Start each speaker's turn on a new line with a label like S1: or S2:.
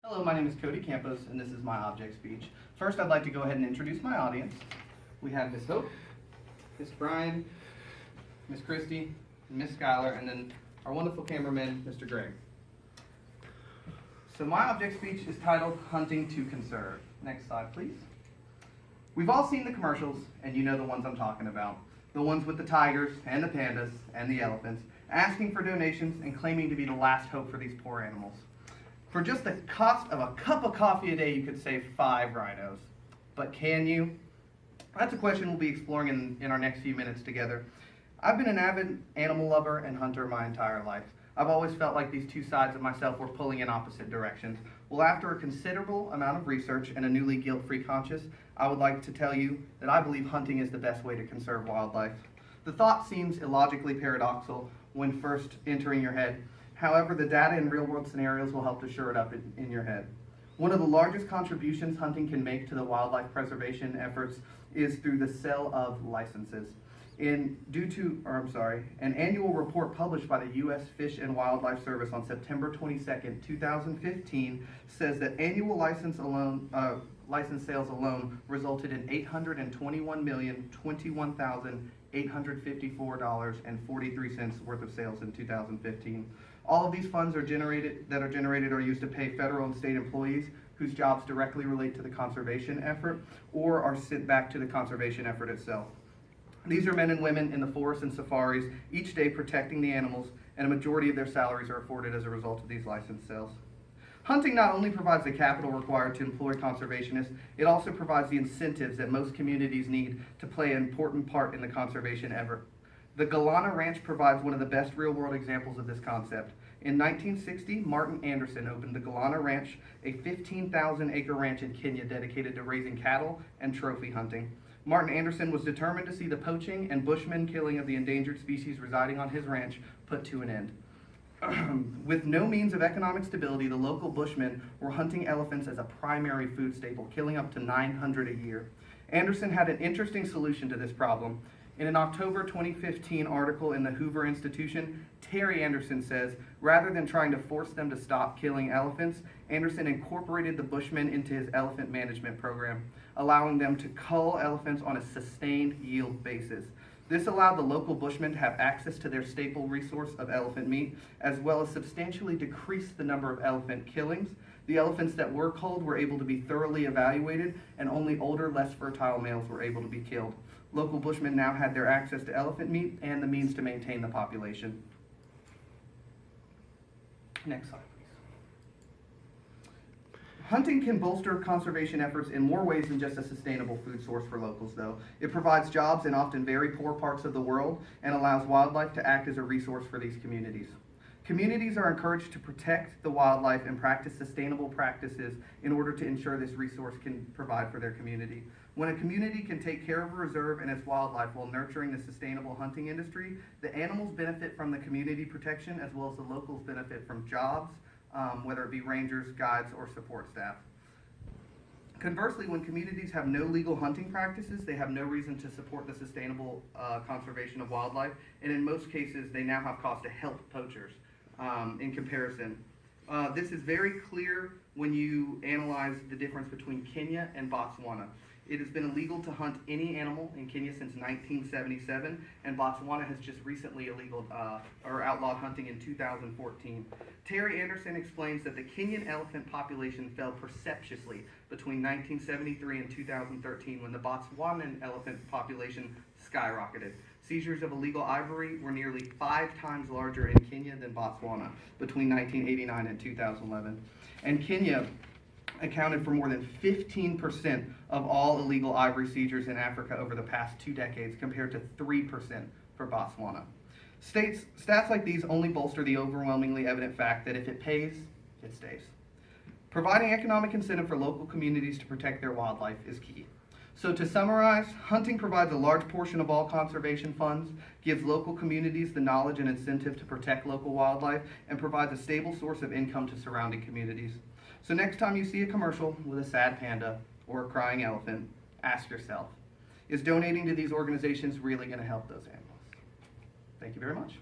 S1: Hello, my name is Cody Campos, and this is my object speech. First, I'd like to go ahead and introduce my audience. We have Miss Hope, Miss Brian, Miss Christy, Miss Skylar, and then our wonderful cameraman, Mr. Greg. So my object speech is titled Hunting to Conserve. Next slide, please. We've all seen the commercials, and you know the ones I'm talking about. The ones with the tigers and the pandas and the elephants, asking for donations and claiming to be the last hope for these poor animals. For just the cost of a cup of coffee a day, you could save 5 rhinos. But can you? That's a question we'll be exploring in our next few minutes together. I've been an avid animal lover and hunter my entire life. I've always felt like these two sides of myself were pulling in opposite directions. Well, after a considerable amount of research and a newly guilt-free conscience, I would like to tell you that I believe hunting is the best way to conserve wildlife. The thought seems illogically paradoxical when first entering your head. However, the data in real-world scenarios will help to shore it up in your head. One of the largest contributions hunting can make to the wildlife preservation efforts is through the sale of licenses. An annual report published by the U.S. Fish and Wildlife Service on September 22nd, 2015 says that annual license sales alone resulted in $821,021,854.43 worth of sales in 2015. All of these funds are generated are used to pay federal and state employees whose jobs directly relate to the conservation effort or are sent back to the conservation effort itself. These are men and women in the forests and safaris each day protecting the animals, and a majority of their salaries are afforded as a result of these license sales. Hunting not only provides the capital required to employ conservationists, it also provides the incentives that most communities need to play an important part in the conservation effort. The Galana Ranch provides one of the best real-world examples of this concept. In 1960, Martin Anderson opened the Galana Ranch, a 15,000-acre ranch in Kenya dedicated to raising cattle and trophy hunting. Martin Anderson was determined to see the poaching and bushman killing of the endangered species residing on his ranch put to an end. With no means of economic stability, the local bushmen were hunting elephants as a primary food staple, killing up to 900 a year. Anderson had an interesting solution to this problem. In an October 2015 article in the Hoover Institution, Terry Anderson says, rather than trying to force them to stop killing elephants, Anderson incorporated the bushmen into his elephant management program, allowing them to cull elephants on a sustained yield basis. This allowed the local bushmen to have access to their staple resource of elephant meat, as well as substantially decrease the number of elephant killings. The elephants that were culled were able to be thoroughly evaluated, and only older, less fertile males were able to be killed. Local bushmen now had their access to elephant meat and the means to maintain the population. Next slide, please. Hunting can bolster conservation efforts in more ways than just a sustainable food source for locals, though. It provides jobs in often very poor parts of the world and allows wildlife to act as a resource for these communities. Communities are encouraged to protect the wildlife and practice sustainable practices in order to ensure this resource can provide for their community. When a community can take care of a reserve and its wildlife while nurturing the sustainable hunting industry, the animals benefit from the community protection as well as the locals benefit from jobs, whether it be rangers, guides, or support staff. Conversely, when communities have no legal hunting practices, they have no reason to support the sustainable conservation of wildlife, and in most cases, they now have costs to help poachers in comparison. This is very clear when you analyze the difference between Kenya and Botswana. It has been illegal to hunt any animal in Kenya since 1977, and Botswana has just recently outlawed hunting in 2014. Terry Anderson explains that the Kenyan elephant population fell precipitously between 1973 and 2013 when the Botswanan elephant population skyrocketed. Seizures of illegal ivory were nearly 5 times larger in Kenya than Botswana between 1989 and 2011. And Kenya accounted for more than 15% of all illegal ivory seizures in Africa over the past 2 decades, compared to 3% for Botswana. Stats like these only bolster the overwhelmingly evident fact that if it pays, it stays. Providing economic incentive for local communities to protect their wildlife is key. So to summarize, hunting provides a large portion of all conservation funds, gives local communities the knowledge and incentive to protect local wildlife, and provides a stable source of income to surrounding communities. So next time you see a commercial with a sad panda or a crying elephant, ask yourself, is donating to these organizations really going to help those animals? Thank you very much.